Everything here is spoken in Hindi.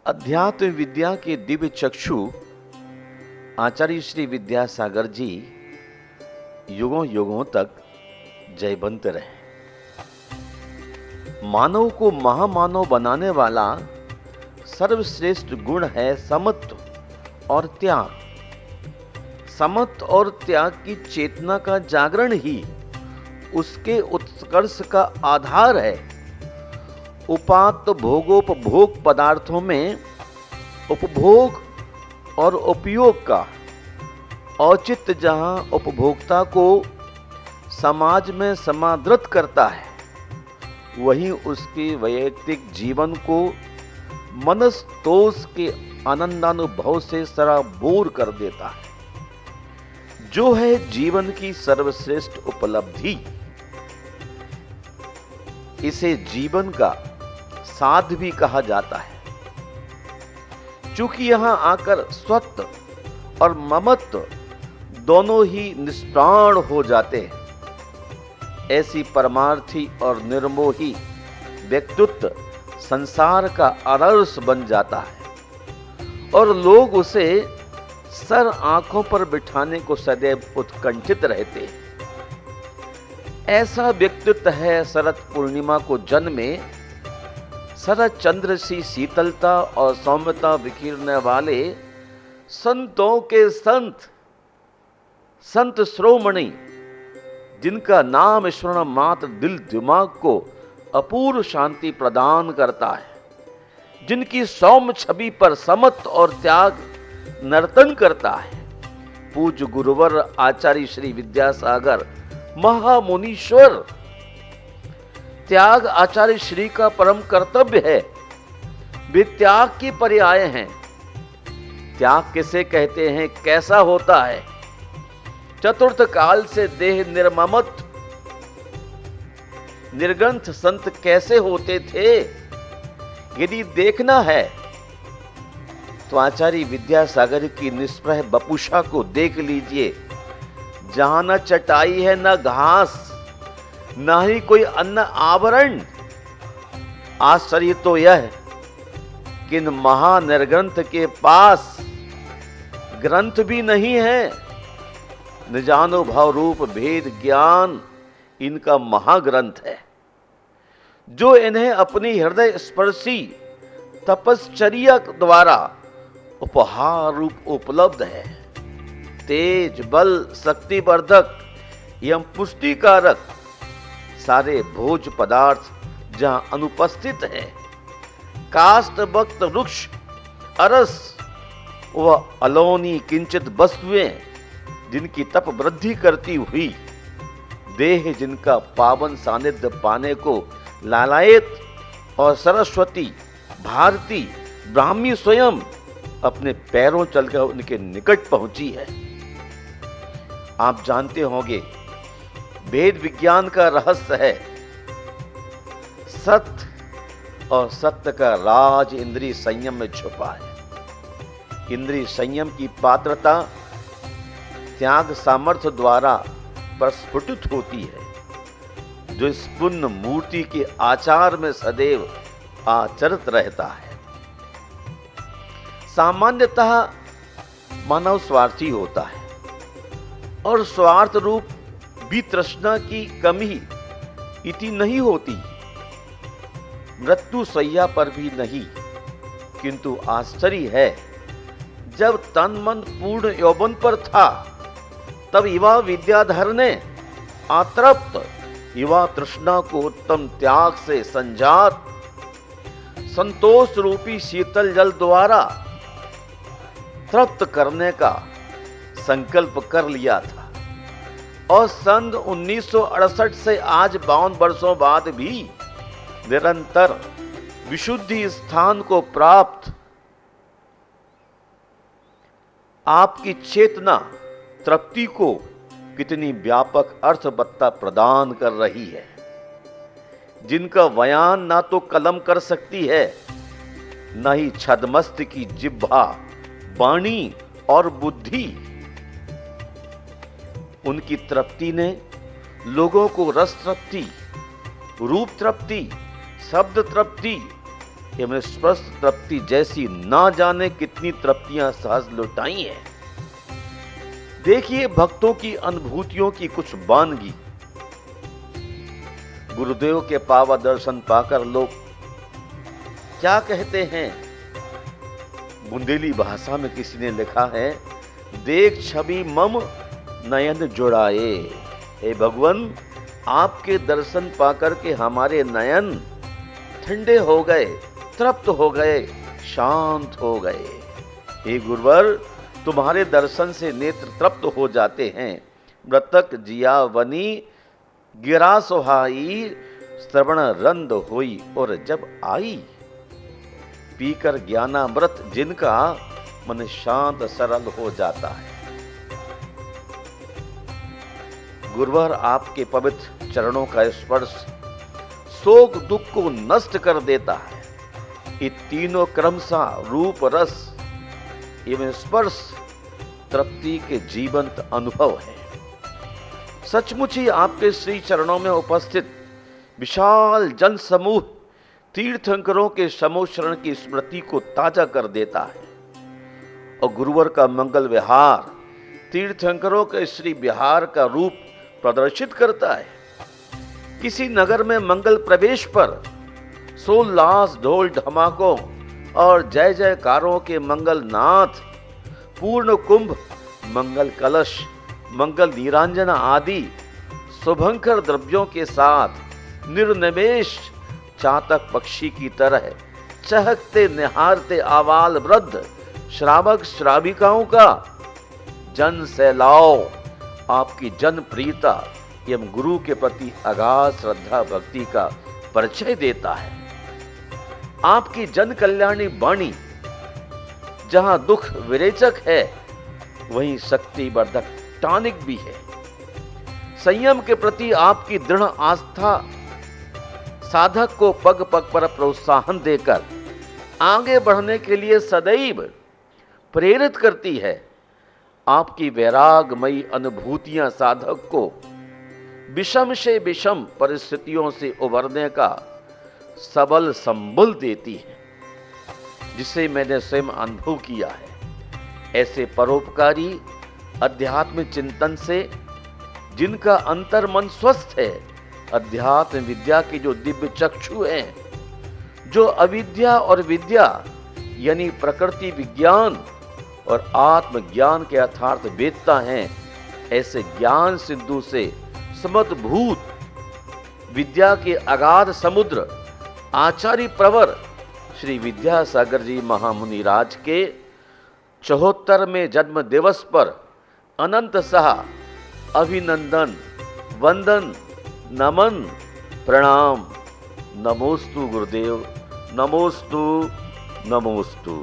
अध्यात्म विद्या के दिव्य चक्षु आचार्य श्री विद्यासागर जी युगों युगों तक जयवंत रहे। मानव को महामानव बनाने वाला सर्वश्रेष्ठ गुण है समत्व और त्याग। समत्व और त्याग की चेतना का जागरण ही उसके उत्कर्ष का आधार है। उपात्त भोगोपभोग पदार्थों में उपभोग और उपयोग का औचित्य जहां उपभोक्ता को समाज में समादृत करता है, वहीं उसके वैयक्तिक जीवन को मनस्तोष के आनंदानुभव से सराबोर कर देता है, जो है जीवन की सर्वश्रेष्ठ उपलब्धि। इसे जीवन का साध भी कहा जाता है, चूंकि यहां आकर स्वत्व और ममत्व दोनों ही निष्प्राण हो जाते हैं। ऐसी परमार्थी और निर्मोही व्यक्तित्व संसार का आदर्श बन जाता है और लोग उसे सर आंखों पर बिठाने को सदैव उत्कंठित रहते हैं। ऐसा व्यक्तित्व है शरद पूर्णिमा को जन्मे शरद चंद्र सी शीतलता और सौम्यता बिखेरने वाले संतों के संत श्रोमणि, जिनका नाम स्मरण मात्र दिल दिमाग को अपूर्व शांति प्रदान करता है, जिनकी सौम्य छवि पर समत्व और त्याग नर्तन करता है। पूज्य गुरुवर आचार्य श्री विद्यासागर महामुनीश्वर। त्याग आचार्य श्री का परम कर्तव्य है। वे त्याग की पर्याय हैं। त्याग किसे कहते हैं, कैसा होता है? चतुर्थ काल से देह निर्ममत्व निर्ग्रंथ संत कैसे होते थे, यदि देखना है तो आचार्य विद्यासागर की निष्प्रह बपुषा को देख लीजिए। जहां न चटाई है, न घास, न ही कोई अन्य आभरण। आश्चर्य तो यह कि इन महानिर्ग्रंथ के पास ग्रंथ भी नहीं है। निजानुभव रूप भेद ज्ञान इनका महाग्रंथ है, जो इन्हें अपनी हृदय स्पर्शी तपश्चर्या द्वारा उपहार रूप उपलब्ध है। तेज बल शक्तिवर्धक एवं पुष्टिकारक सारे भोज पदार्थ जहां अनुपस्थित है, काष्ठ वक्त वृक्ष अरस व अलौनी किंचित वस्तुएं जिनकी तप वृद्धि करती हुई देह, जिनका पावन सानिध्य पाने को लालायत, और सरस्वती भारती ब्राह्मी स्वयं अपने पैरों चलकर उनके निकट पहुंची है। आप जानते होंगे, वेद विज्ञान का रहस्य है सत्य, और सत्य का राज इंद्रिय संयम में छुपा है। इंद्रिय संयम की पात्रता त्याग सामर्थ्य द्वारा प्रस्फुटित होती है, जो इस पुण्य मूर्ति के आचार में सदैव आचरित रहता है। सामान्यतः मानव स्वार्थी होता है और स्वार्थ रूप वितृष्णा की कमी इति नहीं होती, मृत्यु सैया पर भी नहीं। किंतु आश्चर्य है, जब तन मन पूर्ण यौवन पर था, तब युवा विद्याधर ने अतृप्त युवा तृष्णा को उत्तम त्याग से संजात संतोष रूपी शीतल जल द्वारा तृप्त करने का संकल्प कर लिया था। और सन 1968 से आज 52 वर्षों बाद भी निरंतर विशुद्धि स्थान को प्राप्त आपकी चेतना तृप्ति को कितनी व्यापक अर्थवत्ता प्रदान कर रही है, जिनका बयान ना तो कलम कर सकती है, न ही छद्मस्त की जिह्वा, वाणी और बुद्धि। उनकी तृप्ति ने लोगों को रस तृप्ति, रूप तृप्ति, शब्द तृप्ति एवं स्पर्श तृप्ति जैसी ना जाने कितनी तृप्तियां सहज लुटाई हैं। देखिए भक्तों की अनुभूतियों की कुछ वानगी। गुरुदेव के पावन दर्शन पाकर लोग क्या कहते हैं? बुंदेली भाषा में किसी ने लिखा है, देख छवि मम नयन जुड़ाए। हे भगवान, आपके दर्शन पाकर के हमारे नयन ठंडे हो गए, तृप्त हो गए, शांत हो गए। हे गुरुवर, तुम्हारे दर्शन से नेत्र तृप्त हो जाते हैं। मृतक जिया वनी गिरा सुहाई, श्रवण रंद हुई और जब आई। पीकर ज्ञानामृत जिनका, मन शांत सरल हो जाता है। गुरुवर, आपके पवित्र चरणों का स्पर्श शोक दुख को नष्ट कर देता है। ये तीनों क्रमशः रूप रस एवं स्पर्श तृप्ति के जीवंत अनुभव है। सचमुच ही आपके श्री चरणों में उपस्थित विशाल जन समूह तीर्थंकरों के समोशरण की स्मृति को ताजा कर देता है और गुरुवर का मंगल विहार तीर्थंकरों के श्री विहार का रूप प्रदर्शित करता है। किसी नगर में मंगल प्रवेश पर सोल्लास ढोल धमाकों और जय जयकारों के मंगल नाथ, पूर्ण कुंभ, मंगल कलश, मंगल नीरांजना आदि शुभंकर द्रव्यों के साथ निर्निमेष चातक पक्षी की तरह चहकते निहारते आवाल वृद्ध श्रावक श्राविकाओं का जन सैलाव आपकी जन प्रियता एवं गुरु के प्रति अगाध श्रद्धा भक्ति का परिचय देता है। आपकी जन कल्याणी वाणी जहां दुख विरेचक है, वहीं शक्ति वर्धक टॉनिक भी है। संयम के प्रति आपकी दृढ़ आस्था साधक को पग पग पर प्रोत्साहन देकर आगे बढ़ने के लिए सदैव प्रेरित करती है। आपकी वैरागमयी अनुभूतियां साधक को विषम से विषम परिस्थितियों से उबरने का सबल संबल देती है, जिसे मैंने स्वयं अनुभव किया है। ऐसे परोपकारी अध्यात्म चिंतन से जिनका अंतर मन स्वस्थ है, अध्यात्म विद्या के जो दिव्य चक्षु हैं, जो अविद्या और विद्या यानी प्रकृति विज्ञान और आत्मज्ञान के यथार्थ वेदता हैं, ऐसे ज्ञान सिंधु से समद्भूत विद्या के अगाध समुद्र आचार्य प्रवर श्री विद्यासागर जी महामुनि राज के 74वें जन्म दिवस पर अनंत सहा अभिनंदन, वंदन, नमन, प्रणाम। नमोस्तु गुरुदेव, नमोस्तु, नमोस्तु।